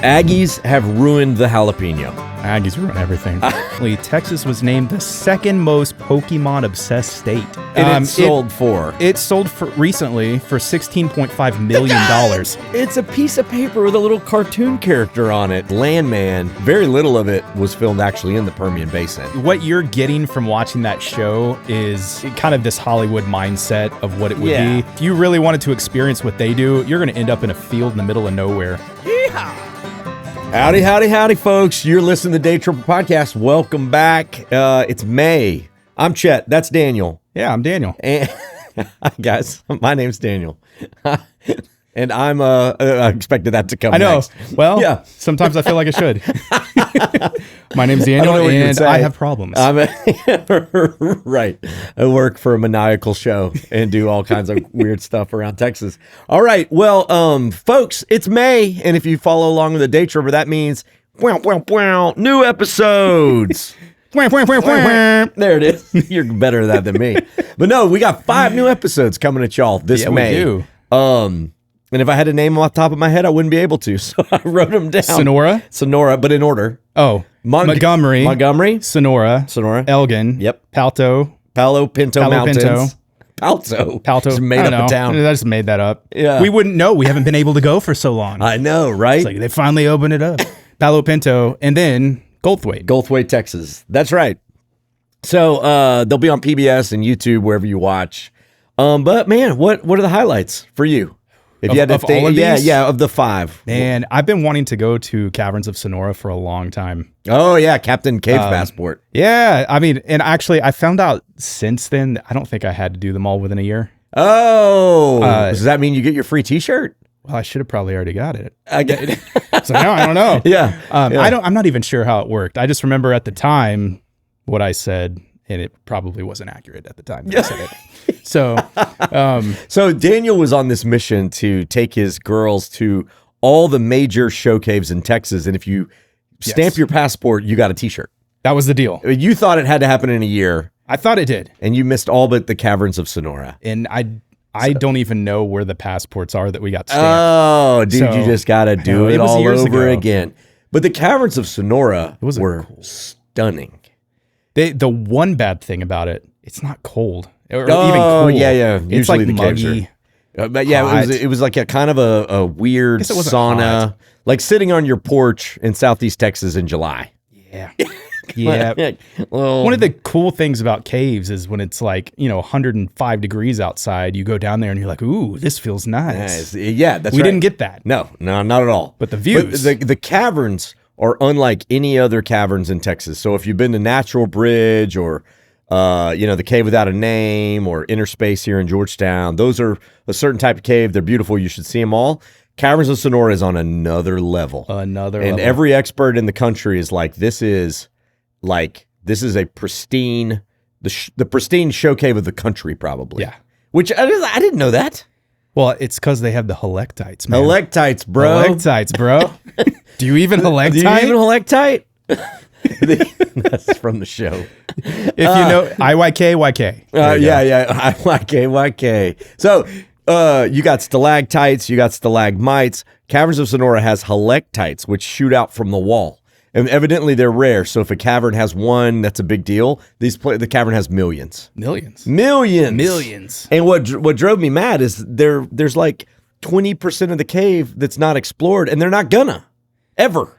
Aggies have ruined the jalapeno. Aggies ruin everything. Texas was named the second most Pokemon-obsessed state. And it sold for? It sold recently for $16.5 million. It's a piece of paper with a little cartoon character on it. Landman. Very little of it was filmed actually in the Permian Basin. What you're getting from watching that show is kind of this Hollywood mindset of what it would be. If you really wanted to experience what they do, you're going to end up in a field in the middle of nowhere. Yeehaw! Howdy, howdy, howdy, folks. You're listening to the Day Tripper Podcast. Welcome back. It's May. I'm Chet. That's Daniel. Yeah, I'm Daniel. And hi, guys. My name's Daniel. And I expected that to come I know. next. Well, yeah. Sometimes I feel like I should. My name's Daniel, and I have problems. Right. I work for a maniacal show and do all kinds of weird stuff around Texas. All right. Well, folks, it's May, and if you follow along with the Day Tripper, that means new episodes. There it is. You're better at that than me. But no, we got 5 new episodes coming at y'all this May. We do. And if I had to name them off the top of my head, I wouldn't be able to. So I wrote them down. Sonora, but in order. Oh, Montgomery. Sonora. Elgin. Yep. Palo Pinto Mountains. Palto. Just made up a town. I just made that up. Yeah. We wouldn't know. We haven't been able to go for so long. I know, right? It's like they finally opened it up. Palo Pinto, and then Goldthwaite, Texas. That's right. So they'll be on PBS and YouTube, wherever you watch. But man, what are the highlights for you? If you had to think, all of these? Yeah, of the 5. Man, I've been wanting to go to Caverns of Sonora for a long time. Oh yeah, Captain Cave Passport. Yeah, I mean, and actually, I found out since then, I don't think I had to do them all within a year. Oh, does that mean you get your free T-shirt? Well, I should have probably already got it. I get it. So now I don't know. Yeah. I'm not even sure how it worked. I just remember at the time what I said, and it probably wasn't accurate at the time that I said it. So Daniel was on this mission to take his girls to all the major show caves in Texas, and if you stamp your passport, you got a T-shirt. That was the deal. You thought it had to happen in a year. I thought it did, and you missed all but the Caverns of Sonora. And I don't even know where the passports are that we got stamped. Oh, dude, you just got to do it all over again. But the Caverns of Sonora were stunning. The one bad thing about it, it's not cold. Or even cool. Yeah. It's usually like the muggy. But yeah, it was like a kind of a weird sauna, hot. Like sitting on your porch in Southeast Texas in July. Yeah. Yeah. Well, one of the cool things about caves is when it's like, 105 degrees outside, you go down there and you're like, ooh, this feels nice. Yeah, that's We didn't get that. No, not at all. But the views. But the caverns are unlike any other caverns in Texas. So if you've been to Natural Bridge or the Cave Without a Name or Inner Space here in Georgetown, those are a certain type of cave. They're beautiful. You should see them all. Caverns of Sonora is on another level. And every expert in the country is like, this is a pristine, the pristine show cave of the country, probably. Yeah. Which I didn't know that. Well, it's because they have the helectites, man. Helectites, bro. Do you even helectite? Do you even helectite? That's from the show. If you know IYK. IYK. So you got stalactites, you got stalagmites. Caverns of Sonora has helectites, which shoot out from the wall. And evidently they're rare. So if a cavern has one, that's a big deal. The cavern has millions. Millions. And what drove me mad is there's like 20% of the cave that's not explored, and they're not gonna ever.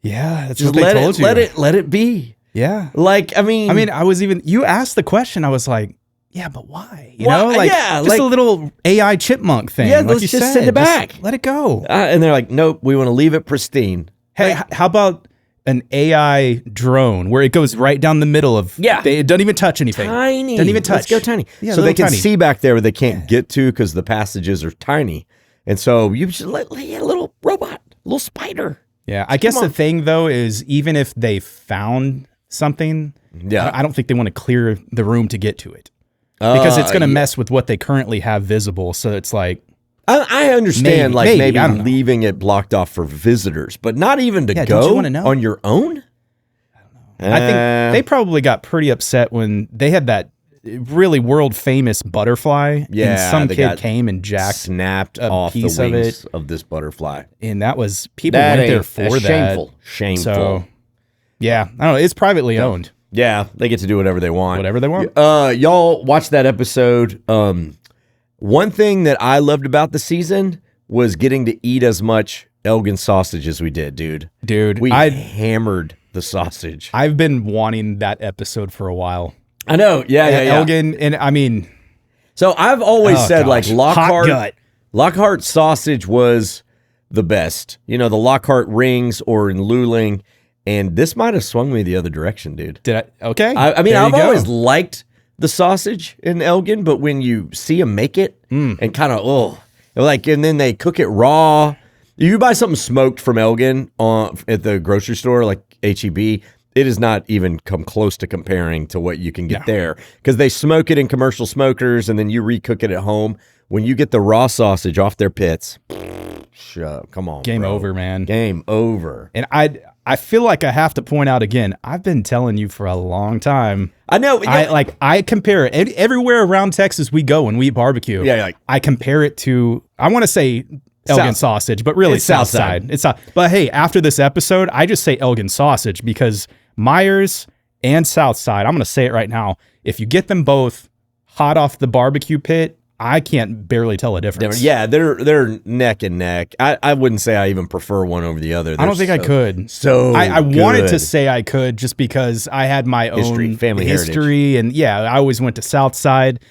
Yeah, that's just what they told you. Let it be. Yeah. I was you asked the question, I was like, yeah, but why? Just a little AI chipmunk thing. Yeah, let's just send it back. Let it go. And they're like, nope, we want to leave it pristine. Hey, how about an AI drone where it goes right down the middle of... Yeah. It doesn't even touch anything. Tiny. Doesn't even touch. Let's go tiny. Yeah, so they can tiny. see back there where they can't get to because the passages are tiny. And so you just let a little robot, a little spider. Yeah, I guess the thing, though, is even if they found something, I don't think they want to clear the room to get to it. Because it's going to mess with what they currently have visible. So it's like... I understand maybe leaving it blocked off for visitors, but not even to go on your own? I don't know. I think they probably got pretty upset when they had that really world famous butterfly. Yeah, and some kid came and snapped a off the piece wings of it of this butterfly, and that was people went there for that. Shameful. So, yeah, I don't know. It's privately owned. Yeah, they get to do whatever they want. Y'all watch that episode. One thing that I loved about the season was getting to eat as much Elgin sausage as we did, dude. We hammered the sausage. I've been wanting that episode for a while. I know. Yeah. Elgin, and I mean, so I've always said gosh, Lockhart sausage was the best. You know, the Lockhart rings or in Luling, and this might have swung me the other direction, dude. Did I? Okay. I mean, I've always liked the sausage in Elgin, but when you see them make it and kind of and then they cook it raw. You buy something smoked from Elgin at the grocery store, like H-E-B, it does not even come close to comparing to what you can get there, because they smoke it in commercial smokers and then you recook it at home. When you get the raw sausage off their pits, come on, game over, man. Game over. And I feel like I have to point out again, I've been telling you for a long time. I know. I compare it everywhere around Texas we go when we eat barbecue. Yeah, I compare it to, I want to say Elgin sausage, but really South Side. It's not. But hey, after this episode, I just say Elgin sausage because Myers and South Side, I'm going to say it right now. If you get them both hot off the barbecue pit, I can't barely tell a difference. Yeah, they're neck and neck. I wouldn't say I even prefer one over the other. I don't think I could. I wanted to say I could just because I had my own family history, and I always went to South Side.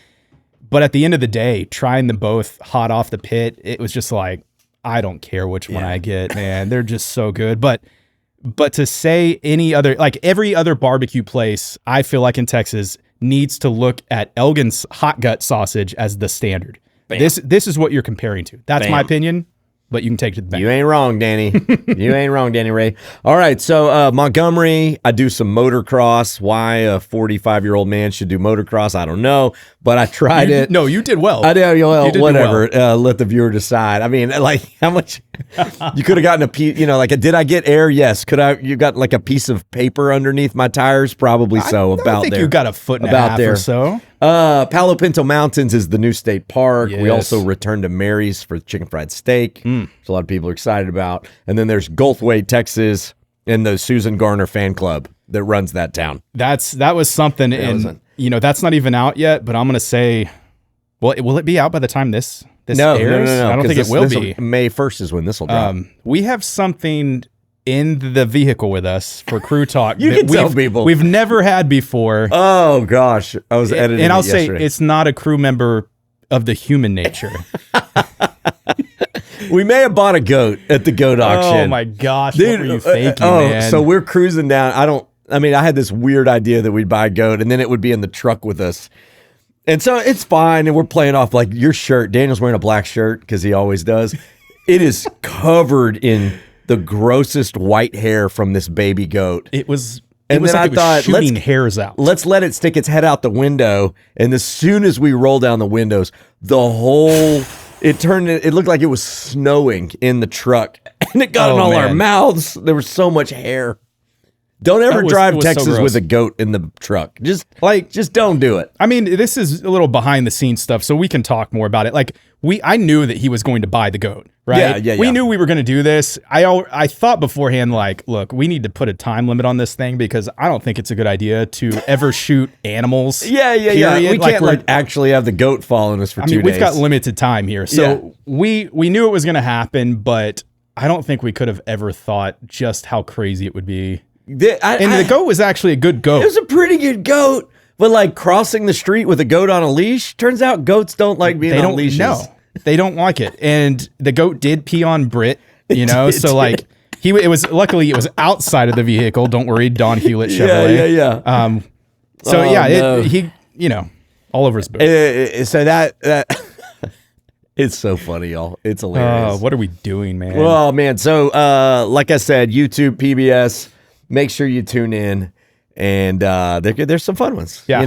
But at the end of the day, trying them both hot off the pit, it was just like, I don't care which one I get, man. They're just so good. But to say any other, like every other barbecue place, I feel like in Texas needs to look at Elgin's hot gut sausage as the standard. Bam. This is what you're comparing to. That's my opinion. But you can take it to the bank. You ain't wrong, Danny. You ain't wrong, Danny Ray. All right, so Montgomery, I do some motocross. Why a 45-year-old man should do motocross, I don't know. But I tried it. No, you did well. I did well. Whatever. Let the viewer decide. I mean, like, how much you could have gotten a piece. You know, like, did I get air? Yes. You got like a piece of paper underneath my tires? Probably so. I think you got a foot and a half or so. Palo Pinto Mountains is the new state park. Yes. We also returned to Mary's for chicken fried steak, which a lot of people are excited about. And then there's Gulfway, Texas, and the Susan Garner fan club that runs that town. That was something, that's not even out yet. But I'm gonna say, well, will it be out by the time this airs? No. I don't think it will be. May 1st is when this will drop. We have something in the vehicle with us for crew talk. You can tell people we've never had before. Oh gosh, I was editing, and I'll say it's not a crew member of the human nature. We may have bought a goat at the goat auction. Oh my gosh, dude, what were you thinking, man? So we're cruising down. I had this weird idea that we'd buy a goat and then it would be in the truck with us. And so it's fine, and we're playing off like your shirt. Daniel's wearing a black shirt because he always does. It is covered in the grossest white hair from this baby goat. It was shooting hairs out. Let's let it stick its head out the window. And as soon as we roll down the windows, it looked like it was snowing in the truck. And it got in all our mouths. There was so much hair. Don't ever drive Texas with a goat in the truck. Just don't do it. I mean, this is a little behind the scenes stuff, so we can talk more about it. Like I knew that he was going to buy the goat, right? Yeah. We knew we were going to do this. I thought beforehand, like, look, we need to put a time limit on this thing because I don't think it's a good idea to ever shoot animals. Yeah. We can't actually have the goat following us for 2 days. We've got limited time here, so we knew it was going to happen, but I don't think we could have ever thought just how crazy it would be. The goat was actually a good goat. It was a pretty good goat, but like crossing the street with a goat on a leash, turns out goats don't like being on leashes. No, they don't like it. And the goat did pee on Britt, luckily it was outside of the vehicle. Don't worry, Don Hewlett Chevrolet. Yeah. He all over his boot. So that it's so funny, y'all. It's hilarious. What are we doing, man? Well, man. So, like I said, YouTube, PBS. Make sure you tune in, and there's some fun ones. Yeah,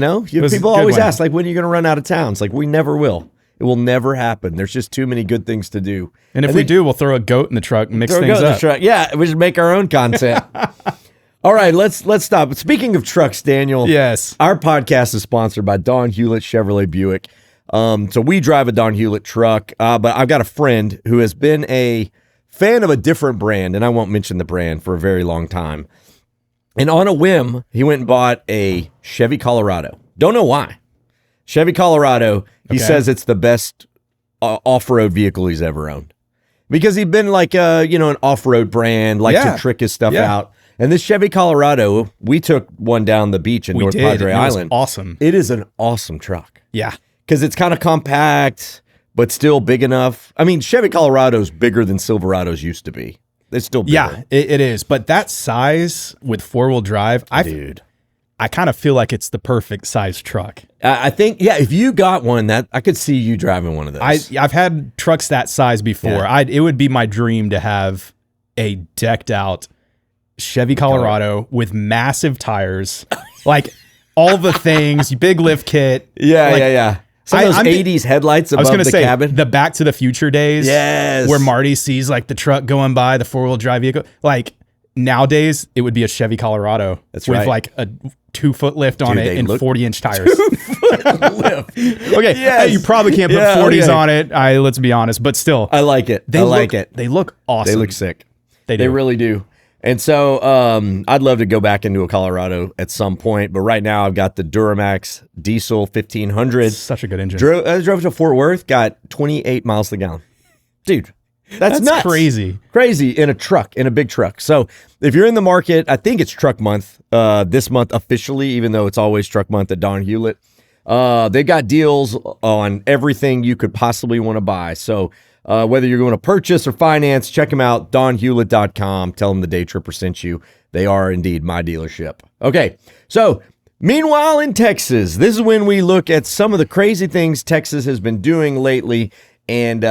people always ask, like, when are you going to run out of town? It's like, we never will. It will never happen. There's just too many good things to do. And if we do, we'll throw a goat in the truck and mix things up. Yeah, we should make our own content. All All right, let's stop. Speaking of trucks, Daniel. Yes. Our podcast is sponsored by Don Hewlett Chevrolet Buick. So we drive a Don Hewlett truck, but I've got a friend who has been a fan of a different brand, and I won't mention the brand, for a very long time. And on a whim, he went and bought a Chevy Colorado. Don't know why. Chevy Colorado, he says it's the best off-road vehicle he's ever owned. Because he'd been like an off-road brand, likes to trick his stuff out. And this Chevy Colorado, we took one down the beach in North Padre Island. Awesome. It is an awesome truck. Yeah. Because it's kind of compact, but still big enough. I mean, Chevy Colorado's bigger than Silverados used to be. It's still bigger. Yeah, it is. But that size with four-wheel drive, I kind of feel like it's the perfect size truck. I think, if you got one, that I could see you driving one of those. I've had trucks that size before. Yeah. It would be my dream to have a decked out Chevy Colorado with massive tires, like all the things, big lift kit. Yeah. Some of those 80s headlights above the cabin. The Back to the Future days. Yes. Where Marty sees like the truck going by, the four-wheel drive vehicle. Like nowadays, it would be a Chevy Colorado. That's with right. like a 2-foot lift on it and 40-inch tires. 2-foot lift. Okay, hey, you probably can't put 40s on it. Let's be honest, but still. I like it. They look awesome. They look sick. They really do. And so I'd love to go back into a Colorado at some point, but right now I've got the Duramax Diesel 1500. Such a good engine. I drove to Fort Worth, got 28 miles to the gallon. Dude, that's nuts. Crazy. Crazy in a big truck. So if you're in the market, I think it's truck month this month officially, even though it's always truck month at Don Hewlett. They got deals on everything you could possibly want to buy. So whether you're going to purchase or finance, check them out, donhewlett.com. Tell them the Day Tripper sent you. They are indeed my dealership. Okay, so meanwhile in Texas, this is when we look at some of the crazy things Texas has been doing lately and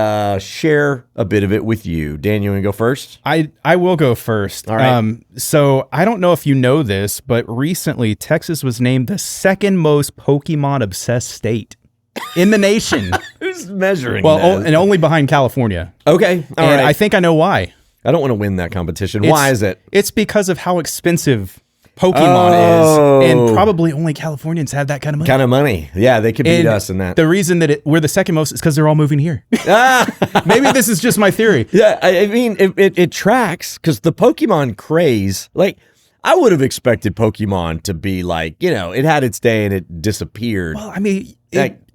share a bit of it with you. Dan, you want to go first? I will go first. All right. So I don't know if you know this, but recently Texas was named the second most Pokemon-obsessed state in the nation. Who's measuring Well, that? and only behind California. Okay, all right. I think I know why. I don't want to win that competition. Why is it? It's because of how expensive Pokemon is, and probably only Californians have that kind of money. Yeah, they could beat us in that. The reason that we're the second most is because they're all moving here. Maybe this is just my theory. Yeah, I mean, it tracks because the Pokemon craze, like, I would have expected Pokemon to be like, it had its day and it disappeared. Well, I mean,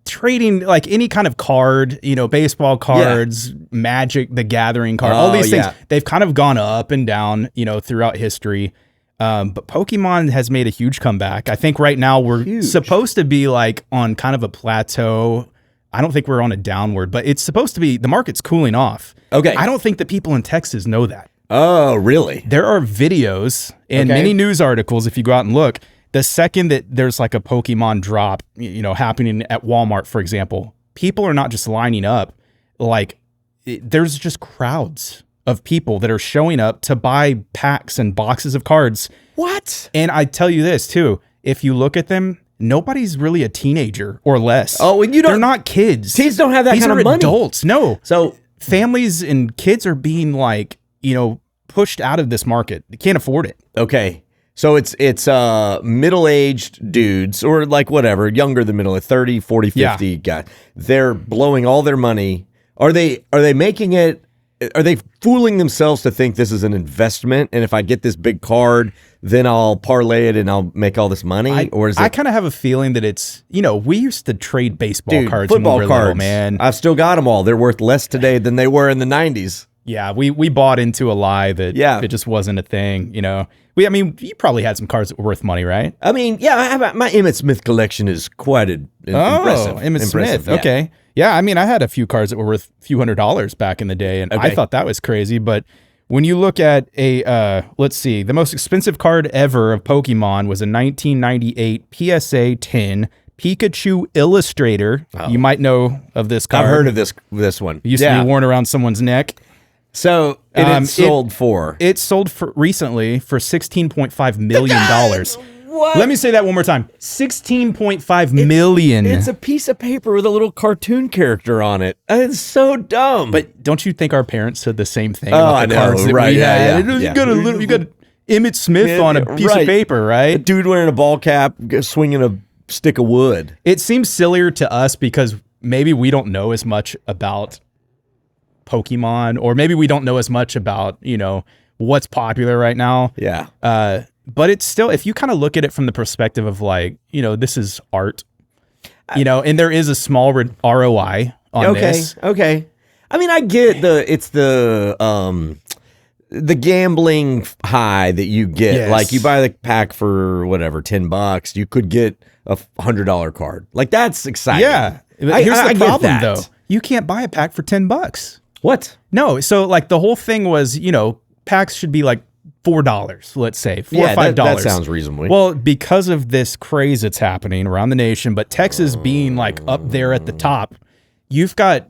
trading like any kind of card, baseball cards, Magic, the Gathering card, all these things, they've kind of gone up and down, throughout history. But Pokemon has made a huge comeback. I think right now we're supposed to be like on kind of a plateau. I don't think we're on a downward, but it's supposed to be, the market's cooling off. Okay. I don't think the people in Texas know that. Oh, really? There are videos and many news articles, if you go out and look, the second that there's like a Pokemon drop, happening at Walmart, for example, people are not just lining up. Like there's just crowds of people that are showing up to buy packs and boxes of cards. What? And I tell you this too, if you look at them, nobody's really a teenager or less. Oh, and they're not kids. Teens don't have that kind of money. These are adults. No. So families and kids are being like, pushed out of this market. They can't afford it. Okay. So it's middle-aged dudes or like whatever, younger than middle, 30, 40, 50 guys. They're blowing all their money. Are they making it, are they fooling themselves to think this is an investment and if I get this big card, then I'll parlay it and I'll make all this money? Or is it, I kind of have a feeling that it's, we used to trade baseball cards football when we were cards, little, man. I've still got them all. They're worth less today than they were in the 90s. Yeah, we bought into a lie that it just wasn't a thing, I mean, you probably had some cards that were worth money, right? I mean, my Emmitt Smith collection is quite impressive. Emmitt Smith, yeah. okay. Yeah, I mean, I had a few cards that were worth a few $100s back in the day, and I thought that was crazy, but when you look at let's see, the most expensive card ever of Pokemon was a 1998 PSA 10 Pikachu Illustrator. Oh. You might know of this card. I've heard of this one. It used to be worn around someone's neck. So it sold for? It sold recently for $16.5 million. What? Let me say that one more time. $16.5 million. It's a piece of paper with a little cartoon character on it. It's so dumb. But don't you think our parents said the same thing about the cards that we had? Yeah. You got Emmett Smith on a piece of paper, A right? dude wearing a ball cap, swinging a stick of wood. It seems sillier to us because maybe we don't know as much about Pokemon, or maybe we don't know as much about, what's popular right now. Yeah. But it's still, if you kind of look at it from the perspective of like, this is art, and there is a small ROI on this. Okay. I mean, I get the gambling high that you get. Yes. Like you buy the pack for whatever, $10, you could get a $100 card. Like that's exciting. Yeah. Here's the problem though. You can't buy a pack for $10. What? No. So like the whole thing was, packs should be like $4, let's say, $4 or $5. That sounds reasonable. Well, because of this craze that's happening around the nation, but Texas being like up there at the top, you've got,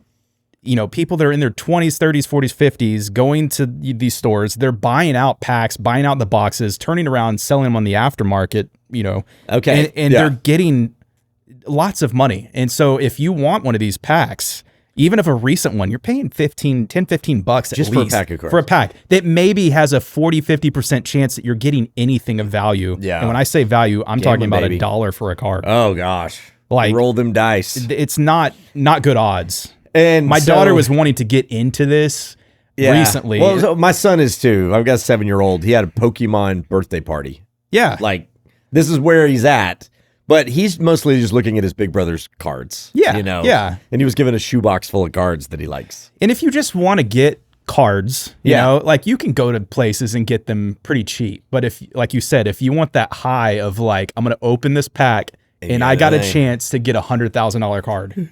people that are in their 20s, 30s, 40s, 50s going to these stores. They're buying out packs, buying out the boxes, turning around, selling them on the aftermarket, Okay. And they're getting lots of money. And so if you want one of these packs, even if a recent one, you're paying $10, $15 at just least for a pack of cards. for a pack that maybe has a 40-50% chance that you're getting anything of value. Yeah. And when I say value, I'm talking about baby. $1 for a card. Oh gosh. Like roll them dice. It's not good odds. And my daughter was wanting to get into this recently. Well, so my son is too. I've got a 7-year-old. He had a Pokemon birthday party. Yeah. Like this is where he's at. But he's mostly just looking at his big brother's cards. Yeah. Yeah. And he was given a shoebox full of cards that he likes. And if you just want to get cards, you know, like you can go to places and get them pretty cheap. But if, like you said, if you want that high of like, I'm going to open this pack and I got a chance to get $100,000 card.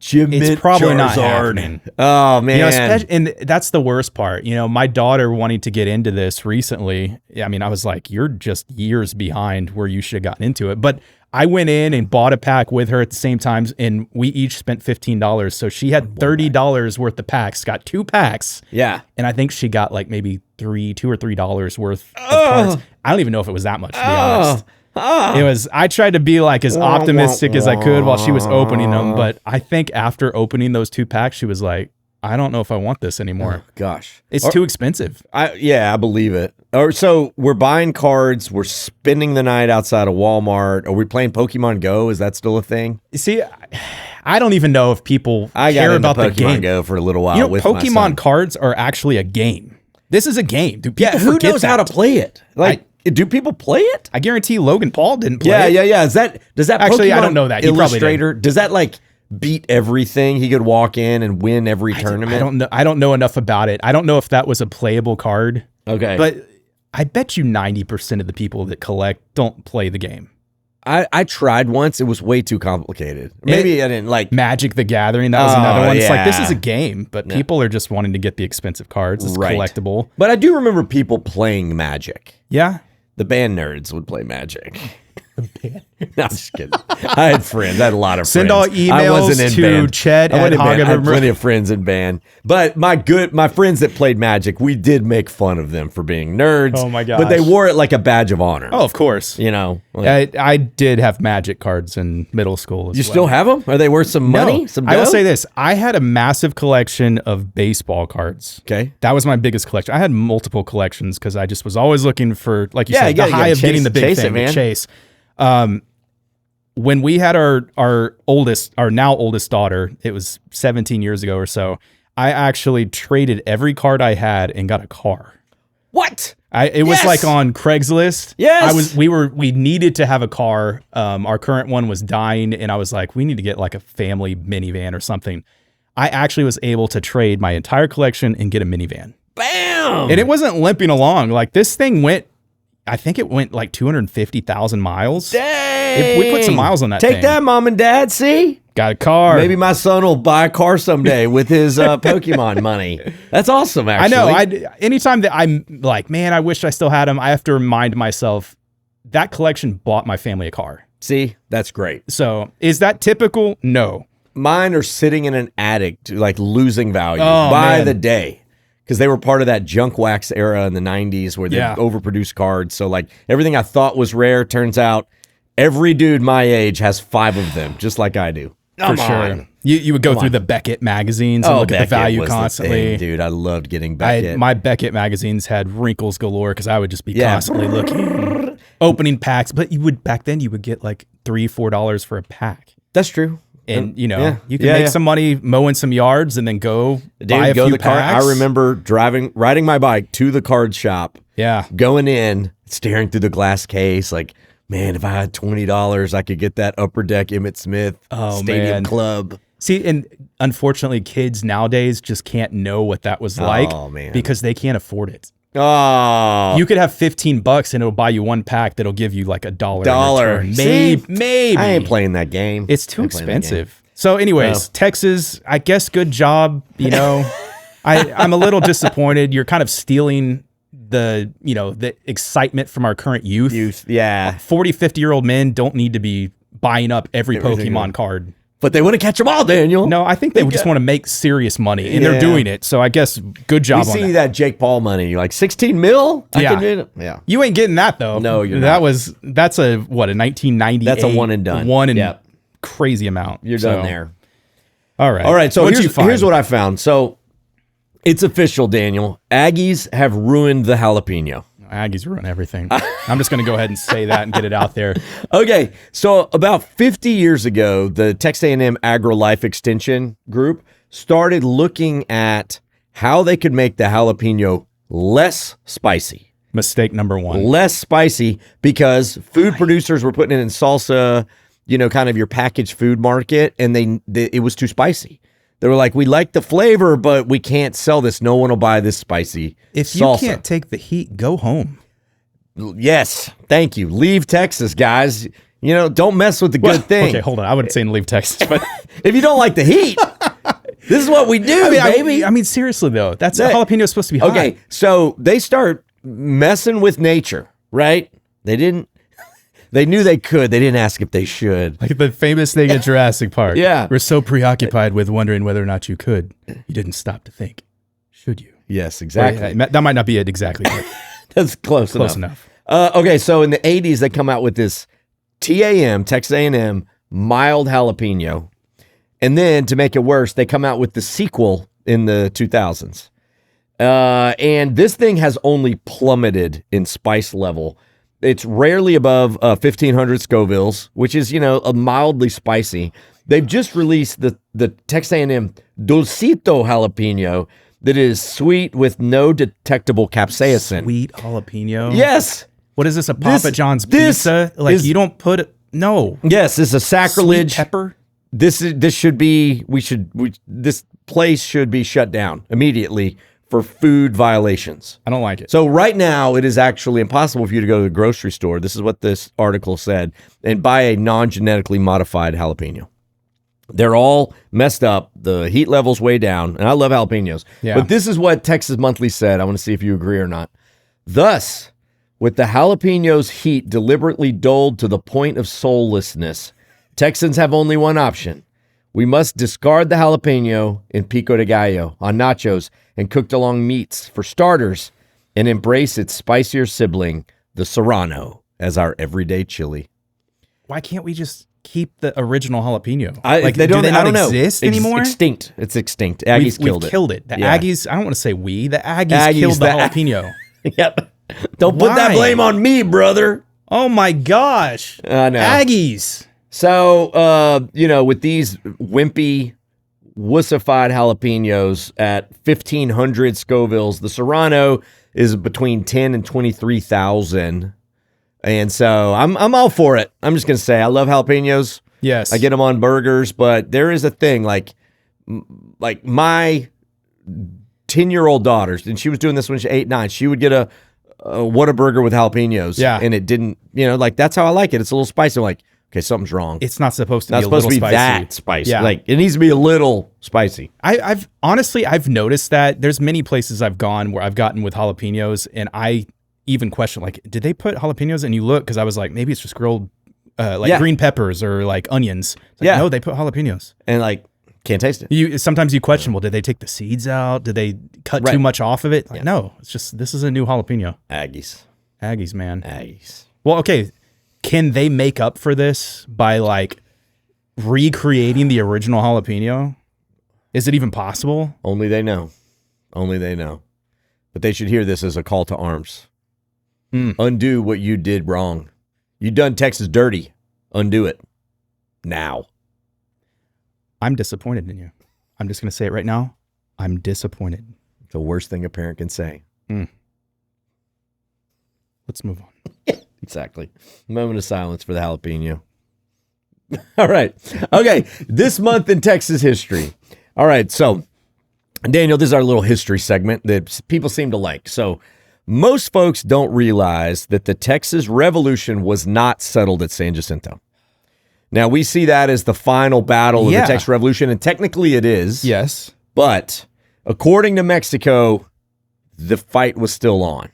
It's probably not happening. Oh man. And that's the worst part. My daughter wanting to get into this recently. I mean, I was like, you're just years behind where you should have gotten into it. But I went in and bought a pack with her at the same time, and we each spent $15. So she had $30 worth of packs, got 2 packs. Yeah. And I think she got like maybe $2 or $3 worth of cards. I don't even know if it was that much, to be honest. It was. I tried to be like as optimistic as I could while she was opening them, but I think after opening those 2 packs, she was like, "I don't know if I want this anymore." Oh, gosh, it's too expensive. I believe it. Or so we're buying cards. We're spending the night outside of Walmart. Are we playing Pokemon Go? Is that still a thing? See, I don't even know if people care about the game. Pokemon Go for a little while. With Pokemon my son. cards are actually a game. This is a game. Do people who forget knows how to play it? Do people play it? I guarantee Logan Paul didn't play it. Yeah. Does that actually? Pokemon I don't know that. He Illustrator, does that like beat everything? He could walk in and win every tournament. I don't know. I don't know enough about it. I don't know if that was a playable card. Okay, but I bet you 90% of the people that collect don't play the game. I tried once. It was way too complicated. Maybe I didn't like Magic the Gathering. That was another one. It's like, this is a Yeah. game, but people are just wanting to get the expensive cards. It's collectible. But I do remember people playing Magic. Yeah. The band nerds would play Magic. No, I'm just kidding. I had friends. I had a lot of Send friends. all emails to Ched I at had plenty of friends in band. But my friends that played Magic, we did make fun of them for being nerds. Oh my gosh. But they wore it like a badge of honor. Oh, of course. I did have Magic cards in middle school as You still have them? Are they worth some money? I will say this. I had a massive collection of baseball cards. Okay. That was my biggest collection. I had multiple collections because I just was always looking for, like you said, the high of getting the big thing, the chase. When we had our now oldest daughter, it was 17 years ago or so, I actually traded every card I had and got a car. What? It was like on Craigslist. Yes. We needed to have a car. Our current one was dying, and I was like, we need to get like a family minivan or something. I actually was able to trade my entire collection and get a minivan. Bam! And it wasn't limping along. Like this thing I think it went like 250,000 miles. Dang! We put some miles on that thing. Take that, Mom and Dad. See? Got a car. Maybe my son will buy a car someday with his Pokemon money. That's awesome, actually. I know. Anytime that I'm like, man, I wish I still had them, I have to remind myself that collection bought my family a car. See? That's great. So is that typical? No. Mine are sitting in an attic, like losing value by the day. Because they were part of that junk wax era in the 90s where they overproduced cards. So like everything I thought was rare, turns out every dude my age has 5 of them, just like I do. For sure. You would go through the Beckett magazines and look at the value constantly. Dude, I loved getting Beckett. My Beckett magazines had wrinkles galore because I would just be constantly looking, opening packs. But back then you would get like $3-4 for a pack. That's true. And you can make some money mowing some yards and then go buy a few packs. I remember riding my bike to the card shop. Yeah. Going in, staring through the glass case, like, man, if I had $20, I could get that Upper Deck Emmitt Smith Stadium Club. See, and unfortunately, kids nowadays just can't know what that was like because they can't afford it. Oh, you could have $15 and it'll buy you one pack that'll give you like $1. Maybe. I ain't playing that game. It's too expensive. So, anyways, Texas, I guess good job. You know, I'm a little disappointed. You're kind of stealing the excitement from our current youth. Yeah. 40, 50-year-old men don't need to be buying up every Pokemon card. But they want to catch them all, Daniel. No, I think they just want to make serious money, and they're doing it. So I guess good job on that. We see that Jake Paul money, like 16 mil? Yeah. You ain't getting that, though. No, you're not. That's a 1998. That's a one and done. Crazy amount. You're done there. All right. So here's what I found. So it's official, Daniel. Aggies have ruined the jalapeno. Aggies ruin everything. I'm just going to go ahead and say that and get it out there. Okay, so about 50 years ago, the Texas A&M Agri-Life Extension Group started looking at how they could make the jalapeno less spicy. Mistake number one. Less spicy because food producers were putting it in salsa, kind of your packaged food market, and it was too spicy. They were like, we like the flavor, but we can't sell this. No one will buy this spicy salsa. You can't take the heat, go home. Yes. Thank you. Leave Texas, guys. Don't mess with the good thing. Okay, hold on. I wouldn't say leave Texas, but if you don't like the heat, this is what we do, baby. I mean, seriously, though. Jalapeno is supposed to be hot. Okay, so they start messing with nature, right? They knew they could. They didn't ask if they should. Like the famous thing at Jurassic Park. Yeah. We're so preoccupied with wondering whether or not you could. You didn't stop to think. Should you? Yes, exactly. That might not be it exactly. But that's close enough. Okay, so in the 80s, they come out with this TAM, Texas A&M, mild jalapeno. And then, to make it worse, they come out with the sequel in the 2000s. And this thing has only plummeted in spice level. It's rarely above 1,500 Scovilles, which is, a mildly spicy. They've just released the Texas A&M Dulcito jalapeno that is sweet with no detectable capsaicin. Sweet jalapeno? Yes. What is this, a Papa John's pizza? You don't put it, no. Yes, it's a sacrilege. Sweet pepper? This place should be shut down immediately for food violations. I don't like it. So right now, it is actually impossible for you to go to the grocery store. This is what this article said, and buy a non-genetically modified jalapeno. They're all messed up. The heat level's way down, and I love jalapenos. Yeah. But this is what Texas Monthly said. I want to see if you agree or not. Thus, with the jalapeno's heat deliberately dulled to the point of soullessness, Texans have only one option. We must discard the jalapeno in pico de gallo on nachos and cooked along meats for starters, and embrace its spicier sibling, the serrano, as our everyday chili. Why can't we just keep the original jalapeno? They don't exist anymore? Extinct. It's extinct. Aggies killed it. We've killed it. The Aggies, I don't want to say we, the Aggies killed the jalapeno. Yep. Don't put that blame on me, brother. Oh my gosh. I know. Aggies. So, with these wimpy, wussified jalapenos at 1,500 Scovilles, the Serrano is between 10 and 23,000. And so I'm all for it. I'm just going to say I love jalapenos. Yes. I get them on burgers, but there is a thing like my 10-year-old daughter, and she was doing this when she was 8, 9. She would get a Whataburger with jalapenos. Yeah. And it didn't, that's how I like it. It's a little spicy. I'm like, okay, something's wrong. It's not supposed to not be supposed a little to be spicy. that spicy. Yeah. Like, it needs to be a little spicy. I've noticed that there's many places I've gone where I've gotten with jalapenos, and I even question, like, did they put jalapenos? And you look, because I was like, maybe it's just grilled green peppers or like onions. It's like, no, they put jalapenos. And can't taste it. Sometimes you question, well, did they take the seeds out? Did they cut too much off of it? No, it's just, this is a new jalapeno. Aggies, man. Aggies. Well, okay. Can they make up for this by recreating the original jalapeno? Is it even possible? Only they know. Only they know. But they should hear this as a call to arms. Undo what you did wrong. You done Texas dirty. Undo it. Now. I'm disappointed in you. I'm just going to say it right now. I'm disappointed. The worst thing a parent can say. Let's move on. Exactly. Moment of silence for the jalapeno. All right. Okay. This month in Texas history. All right. So, Daniel, this is our little history segment that people seem to like. So, most folks don't realize that the Texas Revolution was not settled at San Jacinto. Now, we see that as the final battle of the Texas Revolution, and technically it is. Yes. But according to Mexico, the fight was still on.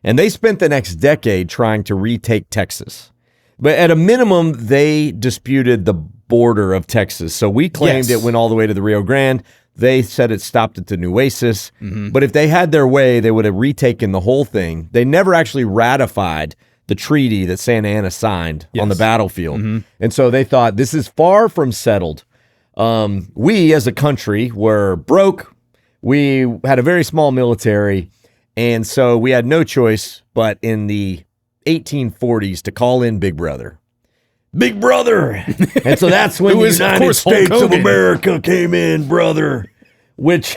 And they spent the next decade trying to retake Texas. But at a minimum, they disputed the border of Texas. So we claimed it went all the way to the Rio Grande. They said it stopped at the Nueces. But if they had their way, they would have retaken the whole thing. They never actually ratified the treaty that Santa Anna signed on the battlefield. And so they thought, this is far from settled. We, as a country, were broke. We had a very small military. And so we had no choice but in the 1840s to call in Big Brother. Big Brother! And so that's when the United States of America came in, brother. Which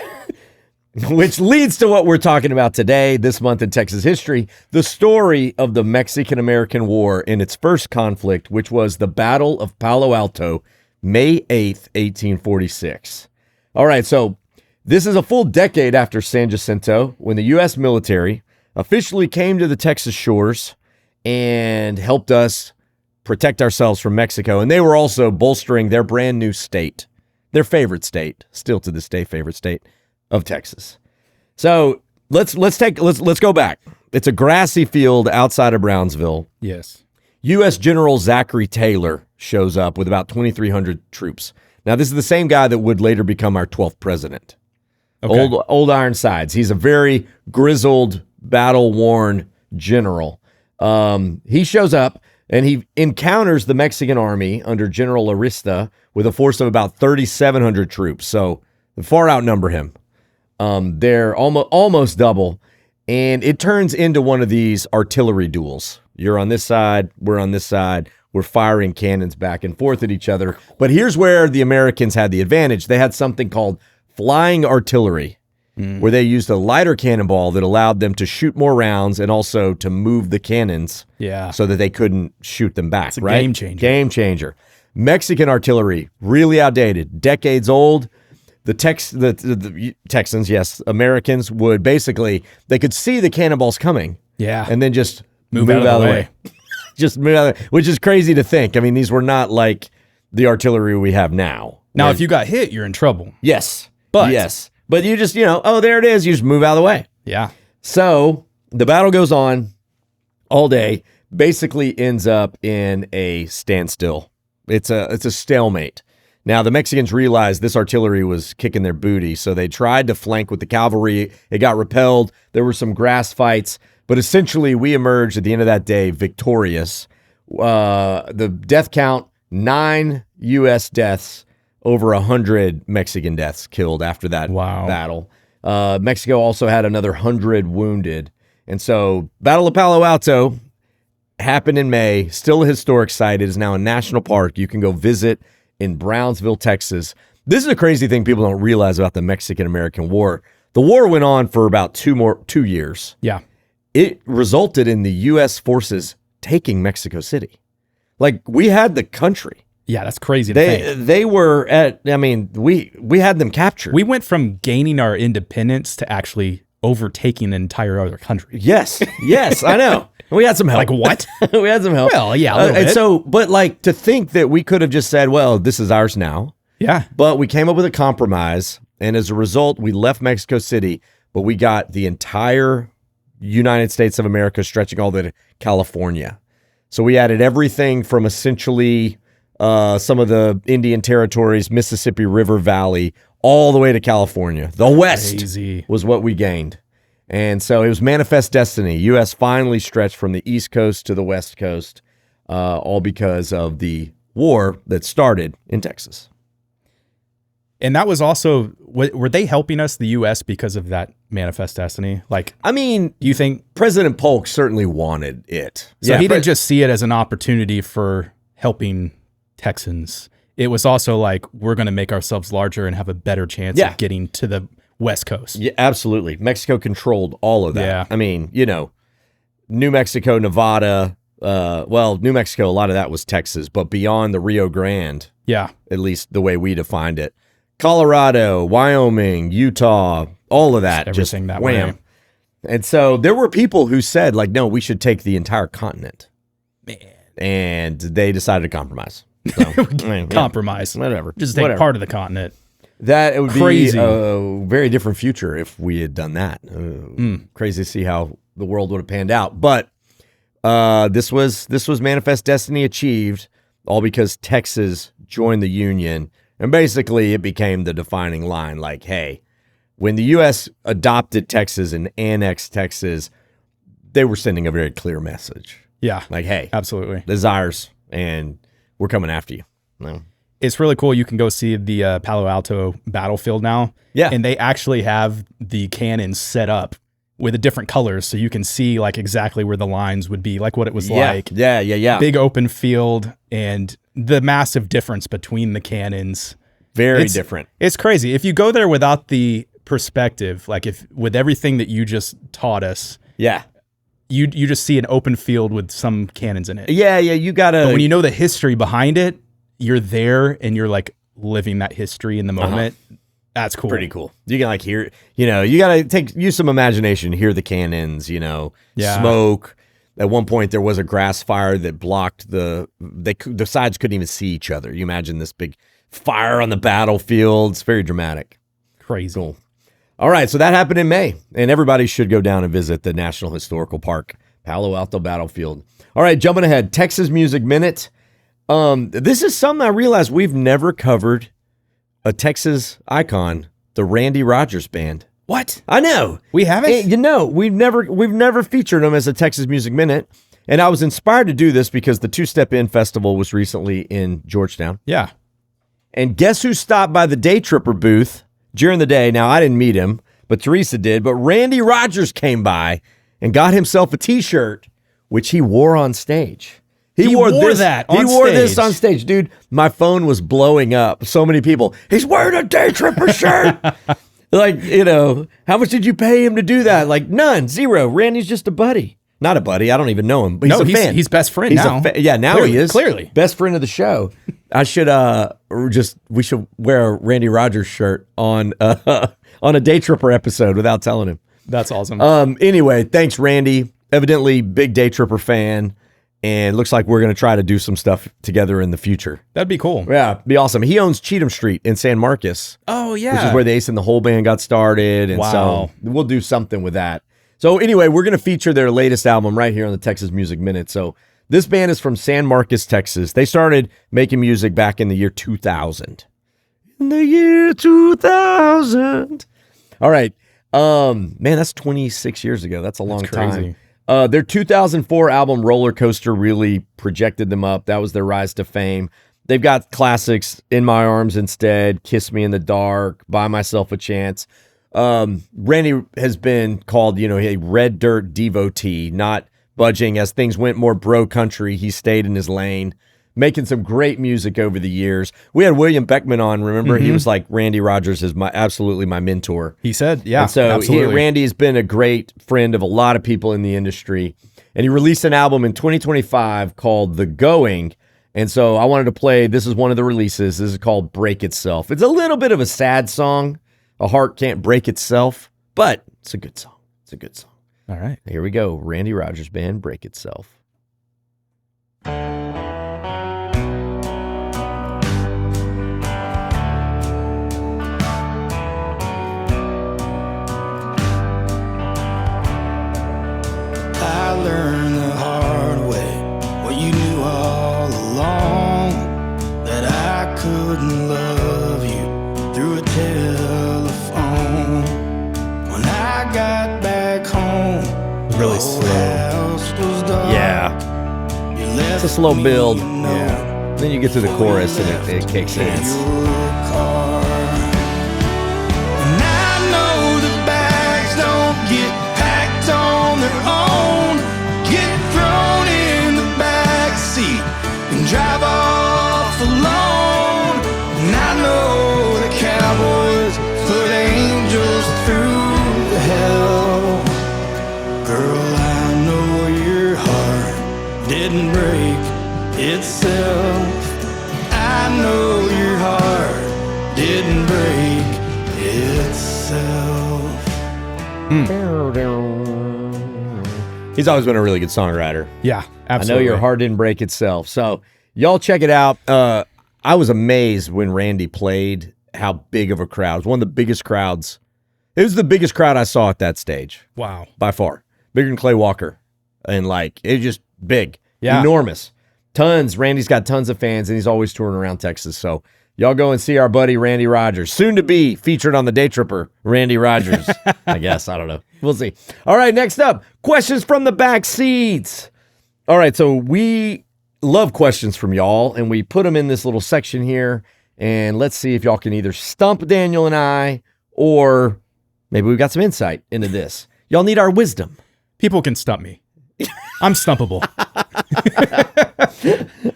leads to what we're talking about today, this month in Texas history, the story of the Mexican-American War in its first conflict, which was the Battle of Palo Alto, May 8th, 1846. All right, so this is a full decade after San Jacinto, when the U.S. military officially came to the Texas shores and helped us protect ourselves from Mexico. And they were also bolstering their brand new state, their favorite state, still to this day favorite state of Texas. So let's go back. It's a grassy field outside of Brownsville. Yes. U.S. General Zachary Taylor shows up with about 2,300 troops. Now, this is the same guy that would later become our 12th president. Okay. Old Ironsides. He's a very grizzled, battle-worn general. He shows up and he encounters the Mexican army under General Arista with a force of about 3,700 troops. So they far outnumber him. They're almost double, and it turns into one of these artillery duels. You're on this side, we're on this side. We're firing cannons back and forth at each other. But here's where the Americans had the advantage. They had something called flying artillery, where they used a lighter cannonball that allowed them to shoot more rounds and also to move the cannons so that they couldn't shoot them back. It's a game changer. Game changer. Mexican artillery, really outdated, decades old. The Texans, yes, Americans would basically, they could see the cannonballs coming. Yeah. And then just move out of the way. Just move out of the way, which is crazy to think. I mean, these were not like the artillery we have now. Now, if you got hit, you're in trouble. Yes. But you just, oh, there it is. You just move out of the way. Yeah. So the battle goes on all day, basically ends up in a standstill. It's a stalemate. Now, the Mexicans realized this artillery was kicking their booty, so they tried to flank with the cavalry. It got repelled. There were some grass fights, but essentially we emerged at the end of that day victorious. The death count, 9 U.S. deaths, over 100 Mexican deaths killed after that battle. Mexico also had another 100 wounded. And so Battle of Palo Alto happened in May, still a historic site. It is now a national park. You can go visit in Brownsville, Texas. This is a crazy thing people don't realize about the Mexican-American War. The war went on for about 2 years. Yeah. It resulted in the U.S. forces taking Mexico City. Like, we had the country. Yeah, that's crazy to think. They were we had them captured. We went from gaining our independence to actually overtaking an entire other country. Yes, I know. We had some help. Like what? We had some help. Well, yeah, a little bit. And so, but like to think that we could have just said, well, this is ours now. Yeah. But we came up with a compromise, and as a result, we left Mexico City, but we got the entire United States of America stretching all the way to California. So we added everything from essentially some of the Indian territories, Mississippi River Valley, all the way to California. The West was what we gained. And so it was manifest destiny. U.S. finally stretched from the East Coast to the West Coast, all because of the war that started in Texas. And that was also, were they helping us, the U.S., because of that Manifest Destiny? Like, I mean, do you think President Polk certainly wanted it? So he didn't just see it as an opportunity for helping Texans. It was also like, we're going to make ourselves larger and have a better chance of getting to the West Coast. Yeah, absolutely. Mexico controlled all of that. Yeah. I mean, New Mexico, Nevada, New Mexico, a lot of that was Texas, but beyond the Rio Grande, at least the way we defined it, Colorado, Wyoming, Utah, all of that, everything just that wham. way. And so there were people who said, like, no, we should take the entire continent. Man. And they decided to compromise. So, Compromise. Whatever. Just take part of the continent. That it would Crazy. be a very different future if we had done that. Crazy to see how the world would have panned out. But this was Manifest Destiny achieved, all because Texas joined the Union. And basically, it became the defining line. Like, hey, when the U.S. adopted Texas and annexed Texas, they were sending a very clear message. Yeah. Like, hey, absolutely. This is ours, and we're coming after you. No. It's really cool. You can go see the Palo Alto battlefield now. Yeah. And they actually have the cannons set up with the different colors, so you can see like exactly where the lines would be, like what it was like. Yeah. Big open field, and the massive difference between the cannons. Very different. It's crazy. If you go there without the perspective, like with everything that you just taught us, you just see an open field with some cannons in it. Yeah, you gotta. But when you know the history behind it, you're there and you're like living that history in the moment. That's cool. Pretty cool. You can like hear, you gotta use some imagination, hear the cannons, smoke. At one point there was a grass fire that blocked the sides couldn't even see each other. You imagine this big fire on the battlefield. It's very dramatic. Crazy. Cool. All right, so that happened in May, and everybody should go down and visit the National Historical Park, Palo Alto Battlefield. All right, jumping ahead, Texas Music Minute. This is something I realized we've never covered a Texas icon, the Randy Rogers Band. What? I know. We haven't? We've never featured them as a Texas Music Minute, and I was inspired to do this because the Two Step In Festival was recently in Georgetown. Yeah. And guess who stopped by the Day Tripper booth during the day? Now, I didn't meet him, but Teresa did. But Randy Rogers came by and got himself a T-shirt, which he wore on stage. He wore this on stage. Dude, my phone was blowing up. So many people. He's wearing a Day Tripper shirt. Like, how much did you pay him to do that? Like, none, zero. Randy's just a buddy. Not a buddy. I don't even know him. But he's a fan. He's best friend now. Now he is. Clearly. Best friend of the show. I should we should wear a Randy Rogers shirt on a Day Tripper episode without telling him. That's awesome. Anyway, thanks, Randy. Evidently, big Day Tripper fan. And looks like we're going to try to do some stuff together in the future. That'd be cool. Yeah, be awesome. He owns Cheatham Street in San Marcos. Oh, yeah. Which is where the Ace and the Whole Band got started. And so we'll do something with that. So anyway, we're going to feature their latest album right here on the Texas Music Minute. So this band is from San Marcos, Texas. They started making music back in the year 2000. In the year 2000. All right. Man, that's 26 years ago. That's a long time. Their 2004 album Roller Coaster really projected them up. That was their rise to fame. They've got classics, In My Arms Instead, Kiss Me in the Dark, Buy Myself a Chance. Randy has been called, a red dirt devotee, not budging as things went more bro country. He stayed in his lane, making some great music over the years. We had William Beckman on, remember? He was like, Randy Rogers is absolutely my mentor. He said, yeah, and so absolutely. Randy has been a great friend of a lot of people in the industry. And he released an album in 2025 called The Going. And so I wanted to play, this is one of the releases. This is called Break Itself. It's a little bit of a sad song. A heart can't break itself, but it's a good song. It's a good song. All right. Here we go. Randy Rogers Band, Break Itself. I learned the hard way what you knew all along, that I couldn't love you through a telephone. When I got back home, Really the slow. house was dark. Yeah. You left It's a slow me build. a note Then you get to the chorus and it kicks in. your car. And I know the bags don't get packed on their own. Get thrown in the back seat and drive off alone. And I know the cowboys put angels through hell. Girl, I know your heart didn't break itself. I know your heart didn't break itself. He's always been a really good songwriter. Yeah, I absolutely. know your heart didn't break itself. So y'all check it out. I was amazed when Randy played how big of a crowd. It was one of the biggest crowds. It was the biggest crowd I saw at that stage. Wow. By far. Bigger than Clay Walker. And like, it's just big. Yeah. Enormous. Tons. Randy's got tons of fans and he's always touring around Texas. So y'all go and see our buddy Randy Rogers. Soon to be featured on the Day Tripper, Randy Rogers. I guess. I don't know. We'll see. All right, next up, questions from the back seats. All right, so we love questions from y'all, and we put them in this little section here, and let's see if y'all can either stump Daniel and I, or maybe we've got some insight into this. Y'all need our wisdom. People can stump me. I'm stumpable.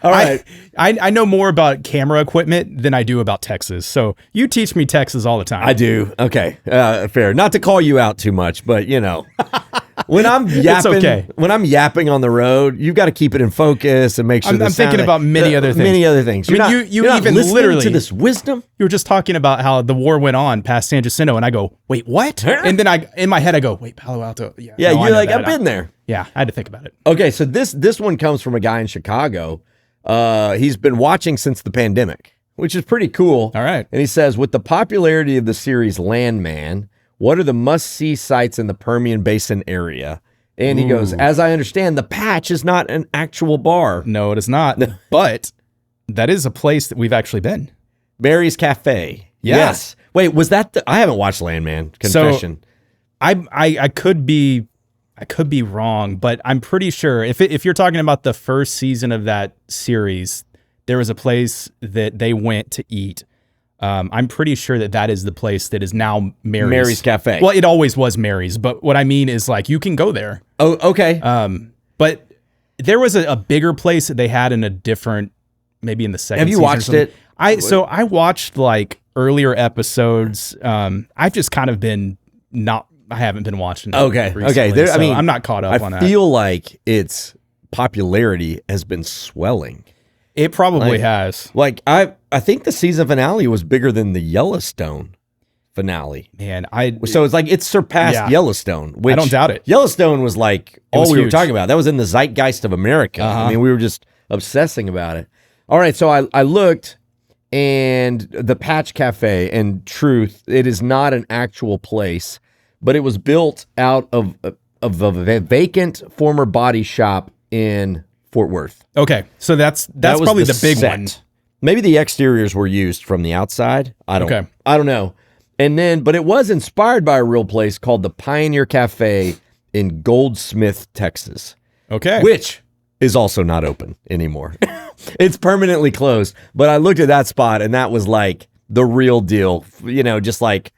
All right. I know more about camera equipment than I do about Texas. So you teach me Texas all the time. I do. Okay. Fair. Not to call you out too much, but you know, when I'm yapping, okay. When I'm yapping on the road, you've got to keep it in focus and make sure. I'm thinking about many other things. Many other things. I mean, You're not even listening literally to this wisdom. You were just talking about how the war went on past San Jacinto, and I go, wait, what? Huh? And then in my head, I go, wait, Palo Alto. Yeah, no, I you're know like, that. I've been there. Yeah, I had to think about it. Okay, so this one comes from a guy in Chicago. He's been watching since the pandemic, which is pretty cool. All right. And he says, with the popularity of the series Landman, what are the must-see sites in the Permian Basin area? And he goes, as I understand, the Patch is not an actual bar. No, it is not. But that is a place that we've actually been. Mary's Cafe. Yeah. Yes. Wait, was that I haven't watched Landman. Confession. So, I could be wrong, but I'm pretty sure if you're talking about the first season of that series, there was a place that they went to eat. I'm pretty sure that is the place that is now Mary's. Mary's Cafe. Well, it always was Mary's, but what I mean is like you can go there. Oh, okay. But there was a bigger place that they had in a different, maybe in the second. Have you season or watched something. it? I watched like earlier episodes. I've just kind of been I haven't been watching it recently, Okay. so I'm not caught up on that. I feel like its popularity has been swelling. It probably has. Like I think the season finale was bigger than the Yellowstone finale. Man, So it's like it's surpassed Yellowstone. Which I don't doubt it. Yellowstone was like all was we were huge. talking about. That was in the zeitgeist of America. I mean, we were just obsessing about it. All right, so I looked, and the Patch Cafe, and truth, it is not an actual place, but it was built out of a vacant former body shop in Fort Worth. Okay, so that's That was probably the big set. one. Maybe the exteriors were used from the outside. I don't know. And then, but it was inspired by a real place called the Pioneer Cafe in Goldsmith, Texas. Okay. Which is also not open anymore. It's permanently closed. But I looked at that spot and that was like the real deal. You know, just like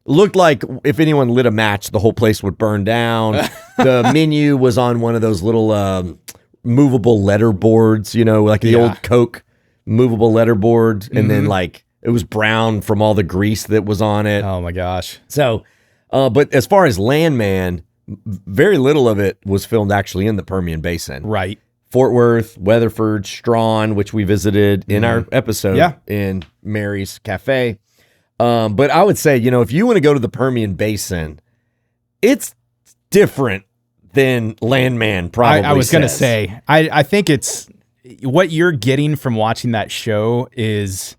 looked like if anyone lit a match, the whole place would burn down. The menu was on one of those little movable letter boards, you know, like the old Coke movable letter board. And then like it was brown from all the grease that was on it. Oh my gosh. So, but as far as Landman, very little of it was filmed actually in the Permian Basin. Right. Fort Worth, Weatherford, Strawn, which we visited in our episode in Mary's Cafe. But I would say, you know, if you want to go to the Permian Basin, it's different than Landman probably I was going to says. say, I think it's what you're getting from watching that show is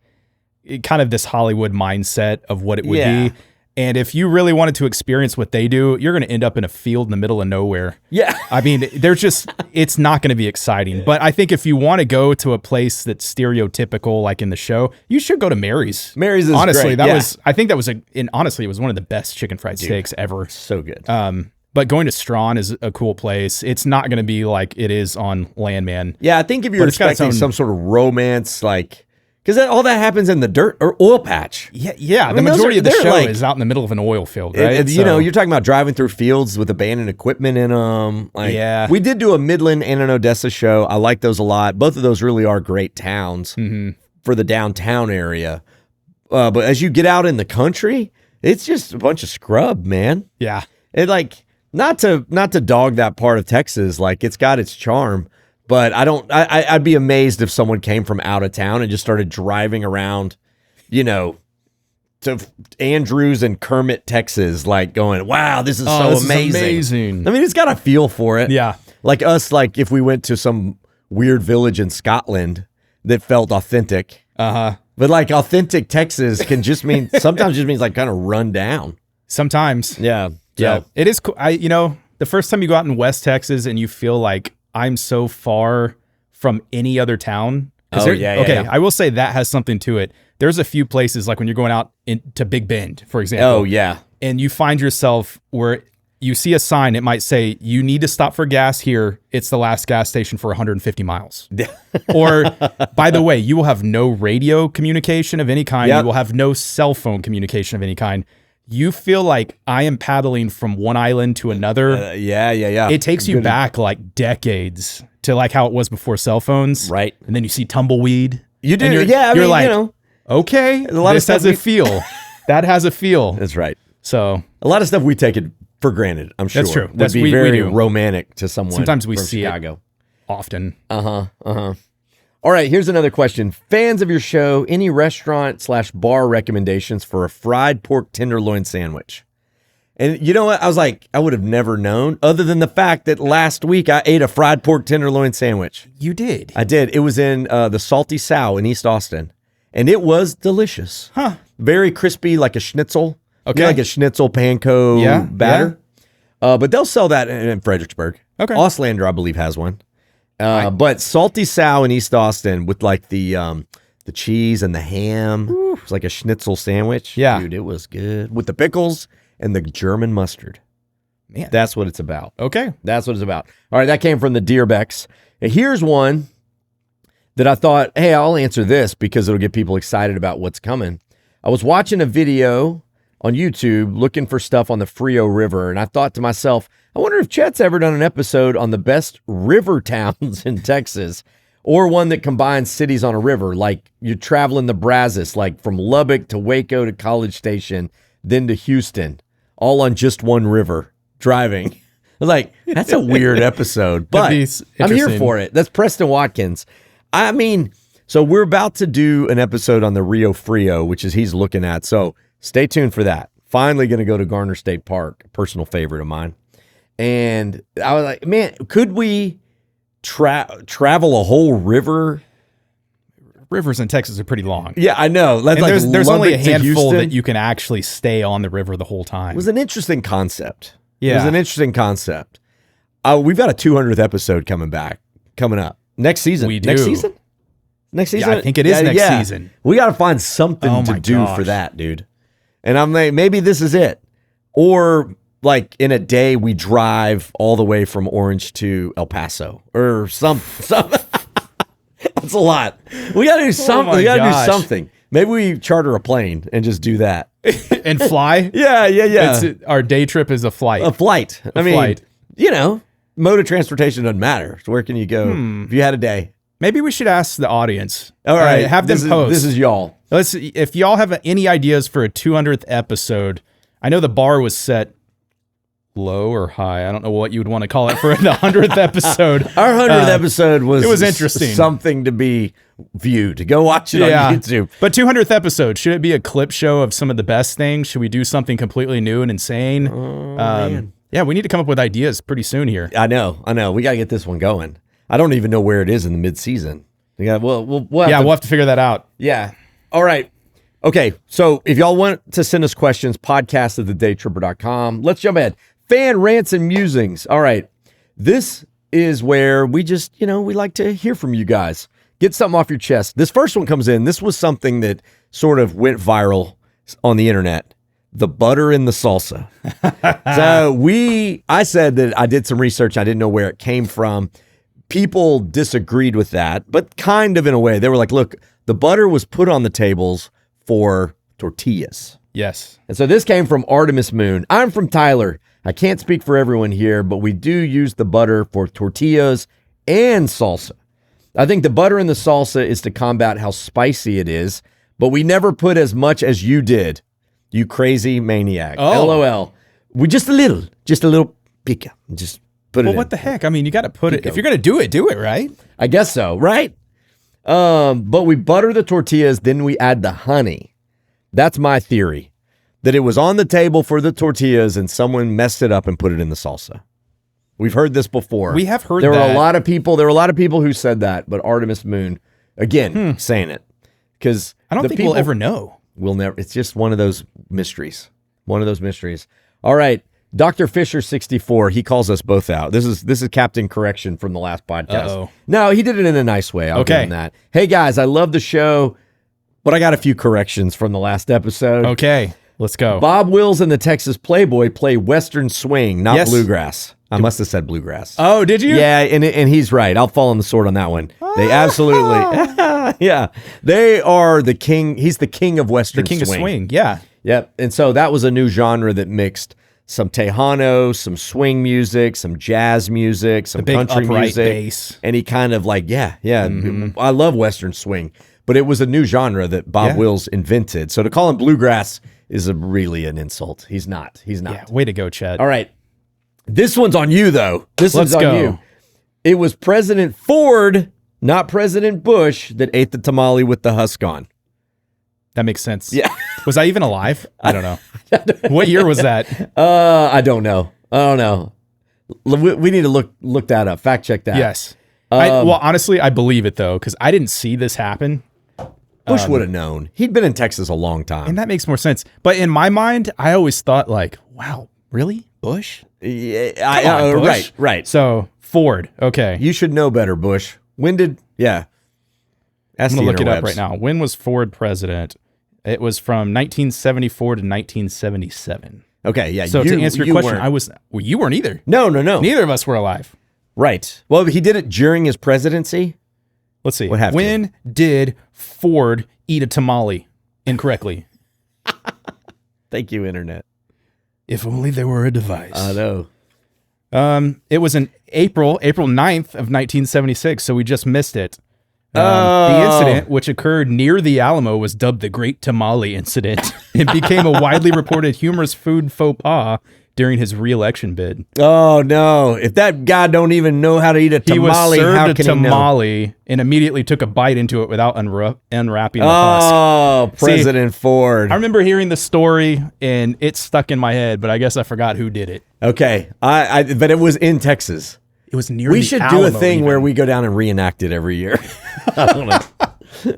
kind of this Hollywood mindset of what it would be. And if you really wanted to experience what they do, you're going to end up in a field in the middle of nowhere. Yeah. I mean, it's not going to be exciting. But I think if you want to go to a place that's stereotypical, like in the show, you should go to Mary's. Mary's is honestly, great. that was, I think that was honestly, it was one of the best chicken fried steaks ever. So good. But going to Strawn is a cool place. It's not going to be like it is on Landman. Yeah, I think if you're expecting some sort of romance, like, because all that happens in the dirt or oil patch. Yeah. The majority of the show is out in the middle of an oil field, right? You know, you're talking about driving through fields with abandoned equipment in them. Like, we did do a Midland and an Odessa show. I like those a lot. Both of those really are great towns for the downtown area. But as you get out in the country, it's just a bunch of scrub, man. Yeah. It like not to dog that part of Texas. Like, it's got its charm. But I'd be amazed if someone came from out of town and just started driving around, you know, to Andrews and Kermit, Texas, like going, wow, this is so amazing. I mean, it's got a feel for it. Yeah. Like us, like if we went to some weird village in Scotland that felt authentic. But like authentic Texas can just mean, sometimes just means like kind of run down. Sometimes. Yeah. Yeah. It is cool. The first time you go out in West Texas and you feel like, I'm so far from any other town. I will say that has something to it. There's a few places like when you're going out to Big Bend, for example. Oh, yeah. And you find yourself where you see a sign, it might say, you need to stop for gas here. It's the last gas station for 150 miles. Or, by the way, you will have no radio communication of any kind. You will have no cell phone communication of any kind. You feel like I am paddling from one island to another. Yeah. It takes you back like decades to like how it was before cell phones. Right. And then you see tumbleweed. You do. You're like, okay, this has a feel. That has a feel. That's right. So a lot of stuff we take it for granted, I'm sure. That's true. Would be very romantic to someone. Sometimes we from see Chicago. it often. All right, here's another question. Fans of your show, any restaurant/bar recommendations for a fried pork tenderloin sandwich? And you know what? I was like, I would have never known, other than the fact that last week I ate a fried pork tenderloin sandwich. You did? I did. It was in the Salty Sow in East Austin, and it was delicious. Very crispy, like a schnitzel. Okay. You know, like a schnitzel panko batter. But they'll sell that in Fredericksburg. Okay. Auslander, I believe, has one. But Salty Sow in East Austin with like the cheese and the ham. It's like a schnitzel sandwich. Yeah. Dude, it was good. With the pickles and the German mustard. Man. That's what it's about. Okay. That's what it's about. All right, that came from the Deerbecks. And here's one that I thought, hey, I'll answer this because it'll get people excited about what's coming. I was watching a video on YouTube looking for stuff on the Frio River, and I thought to myself, I wonder if Chet's ever done an episode on the best river towns in Texas, or one that combines cities on a river, like you're traveling the Brazos, like from Lubbock to Waco to College Station, then to Houston, all on just one river, driving. Like, that's a weird episode, but I'm here for it. That's Preston Watkins. I mean, so we're about to do an episode on the Rio Frio, which is he's looking at, so stay tuned for that. Finally going to go to Garner State Park, a personal favorite of mine. And I was like, man, could we travel a whole river? Rivers in Texas are pretty long. Yeah, I know. Like, there's only a handful that you can actually stay on the river the whole time. It was an interesting concept. Yeah. It was an interesting concept. We've got a 200th episode coming up. Next season. We do. Next season? Next season? Yeah, I think it is next season. We got to find something to do for that, dude. And I'm like, maybe this is it. Or like in a day we drive all the way from Orange to El Paso or some. That's a lot. We got to do something. We got to do something. Maybe we charter a plane and just do that and fly. Yeah. Our day trip is a flight. I mean, you know, mode of transportation doesn't matter. So where can you go if you had a day? Maybe we should ask the audience. All right, have them post. This is y'all. If y'all have any ideas for a 200th episode, I know the bar was set low or high. I don't know what you would want to call it for the 100th episode. Our 100th episode was interesting. Something to be viewed. Go watch it on YouTube. But 200th episode, should it be a clip show of some of the best things? Should we do something completely new and insane? Man. Yeah, we need to come up with ideas pretty soon here. I know. We got to get this one going. I don't even know where it is in the mid-season. We'll have to figure that out. Yeah. All right. Okay. So if y'all want to send us questions, podcast@thedaytripper.com. Let's jump ahead. Fan rants and musings. All right. This is where we just, we like to hear from you guys. Get something off your chest. This first one comes in. This was something that sort of went viral on the internet. the butter in the salsa. So I said that I did some research. I didn't know where it came from. People disagreed with that, but kind of in a way. They were like, look, the butter was put on the tables for tortillas. Yes. And so this came from Artemis Moon. I'm from Tyler. I can't speak for everyone here, but we do use the butter for tortillas and salsa. I think the butter in the salsa is to combat how spicy it is, but we never put as much as you did, you crazy maniac. Oh. LOL. We just a little pica. Just put it in. Well, what the heck? I mean, you got to put it. Pico. If you're going to do it, right? I guess so, right? But we butter the tortillas, then we add the honey. That's my theory. That it was on the table for the tortillas and someone messed it up and put it in the salsa. We've heard this before. We have heard there that. There were a lot of people who said that, but Artemis Moon, again, saying it. Because I don't think we'll ever know. We'll never. It's just one of those mysteries. One of those mysteries. All right. Dr. Fisher 64, he calls us both out. This is Captain Correction from the last podcast. Uh-oh. No, he did it in a nice way. I'll give him that. Hey guys, I love the show, but I got a few corrections from the last episode. Okay, let's go. Bob Wills and the Texas Playboy play Western swing, not bluegrass. I must have said bluegrass. Oh, did you? Yeah, and he's right. I'll fall on the sword on that one. They absolutely, yeah. They are the king. He's the king of Western swing. The king of swing, yeah. Yep. And so that was a new genre that mixed some Tejano, some swing music, some jazz music, some country music. Bass. And he kind of like, I love Western swing, but it was a new genre that Bob Wills invented. So to call him bluegrass is really an insult. He's not. Yeah, way to go, Chet. All right. This one's on you, though. Let's go. You. It was President Ford, not President Bush, that ate the tamale with the husk on. That makes sense. Yeah. Was I even alive? I don't know. What year was that? I don't know. We need to look that up. Fact check that. Yes. Well, honestly, I believe it, though, because I didn't see this happen. Bush would have known. He'd been in Texas a long time. And that makes more sense. But in my mind, I always thought like, wow, really? Bush? Yeah, Bush? Right. So Ford. Okay. You should know better, Bush. When did? Yeah. I'm gonna look it up right now. When was Ford president? It was from 1974 to 1977. Okay. Yeah. So to answer your question, you weren't either. No. Neither of us were alive. Right. Well, he did it during his presidency. Let's see. What happened? When did Ford eat a tamale incorrectly? Thank you, Internet. If only there were a device. I know. It was in April 9th of 1976, so we just missed it. The incident, which occurred near the Alamo, was dubbed the Great Tamale Incident. It became a widely reported humorous food faux pas during his re-election bid. Oh, no. If that guy don't even know how to eat a tamale, he was how served can a he know? tamale and immediately took a bite into it without unwrapping the husk. Oh, President Ford. I remember hearing the story, and it stuck in my head, but I guess I forgot who did it. Okay. But it was in Texas. It was near We the should Alamo do a thing even. where we go down and reenact it every year. I don't know.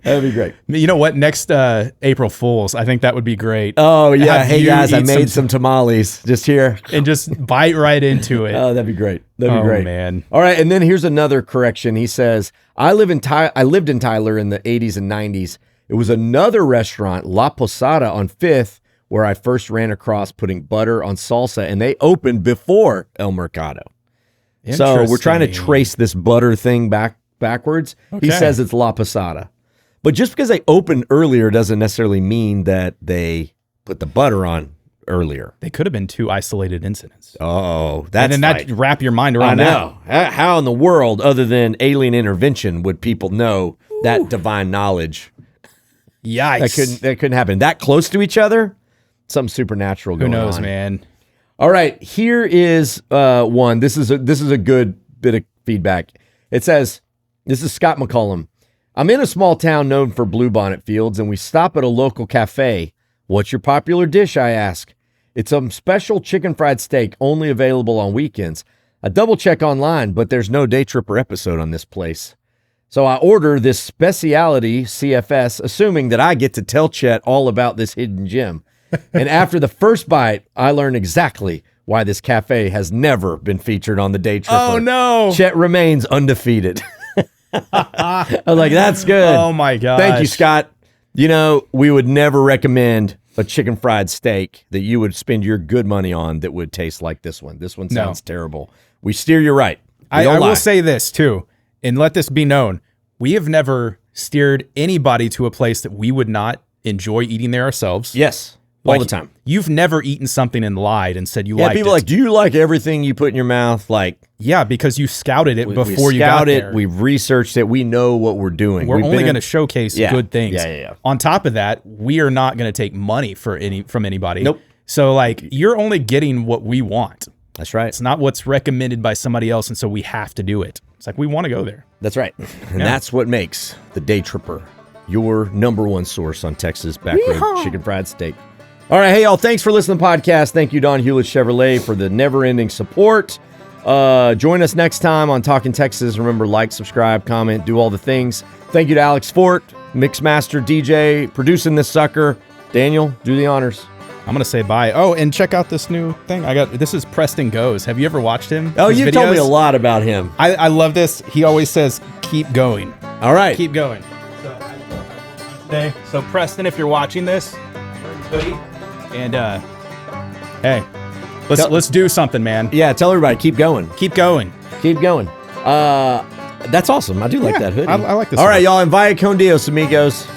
That'd be great. You know what? Next April Fools, I think that would be great. Oh, yeah. Have Hey, you guys, I eat made some tamales just here. and just bite right into it. Oh, that'd be great. That'd be great. Man. All right. And then here's another correction. He says, I lived in Tyler in the 80s and 90s. It was another restaurant, La Posada on 5th, where I first ran across putting butter on salsa, and they opened before El Mercado. So we're trying to trace this butter thing backwards. Okay. He says it's La Posada. But just because they opened earlier doesn't necessarily mean that they put the butter on earlier. They could have been two isolated incidents. Oh, that's and then that wrap your mind around I know. How in the world, other than alien intervention, would people know that divine knowledge? Yikes. That couldn't happen. That close to each other? Something supernatural going on. Who knows, man? All right, here is one. This is a good bit of feedback. It says, this is Scott McCullum. I'm in a small town known for bluebonnet fields, and we stop at a local cafe. What's your popular dish, I ask. It's some special chicken fried steak only available on weekends. I double check online, but there's no Day Tripper episode on this place. So I order this speciality CFS, assuming that I get to tell Chet all about this hidden gem. And after the first bite, I learn exactly why this cafe has never been featured on the Day Tripper. Oh, no. Chet remains undefeated. I was like, that's good. Oh, my gosh. Thank you, Scott. You know, we would never recommend a chicken fried steak that you would spend your good money on that would taste like this one. This one sounds terrible. We steer you right. I will say this too, and let this be known. We have never steered anybody to a place that we would not enjoy eating there ourselves. Yes. All the time. You've never eaten something and lied and said you liked it. Yeah, people are like, do you like everything you put in your mouth? Like, yeah, because you scouted it before we you got there. We've researched it. We know what we're doing. We're only going to showcase good things. Yeah. On top of that, we are not going to take money from anybody. Nope. So like, you're only getting what we want. That's right. It's not what's recommended by somebody else, and so we have to do it. It's like, we want to go there. That's right. And that's what makes the Day Tripper your number one source on Texas backroom chicken fried steak. All right, hey, y'all, thanks for listening to the podcast. Thank you, Don Hewlett Chevrolet, for the never-ending support. Join us next time on Talking Texas. Remember, like, subscribe, comment, do all the things. Thank you to Alex Fort, Mixmaster DJ, producing this sucker. Daniel, do the honors. I'm going to say bye. Oh, and check out this new thing. This is Preston Goes. Have you ever watched him? Oh, you've told me a lot about him. I love this. He always says, keep going. All right. Keep going. So Preston, if you're watching this, and hey, let's do something, man. Yeah, tell everybody, keep going. Keep going. Keep going. That's awesome. I do like that hoodie. I like this. All right, y'all, and vaya con Dios, amigos.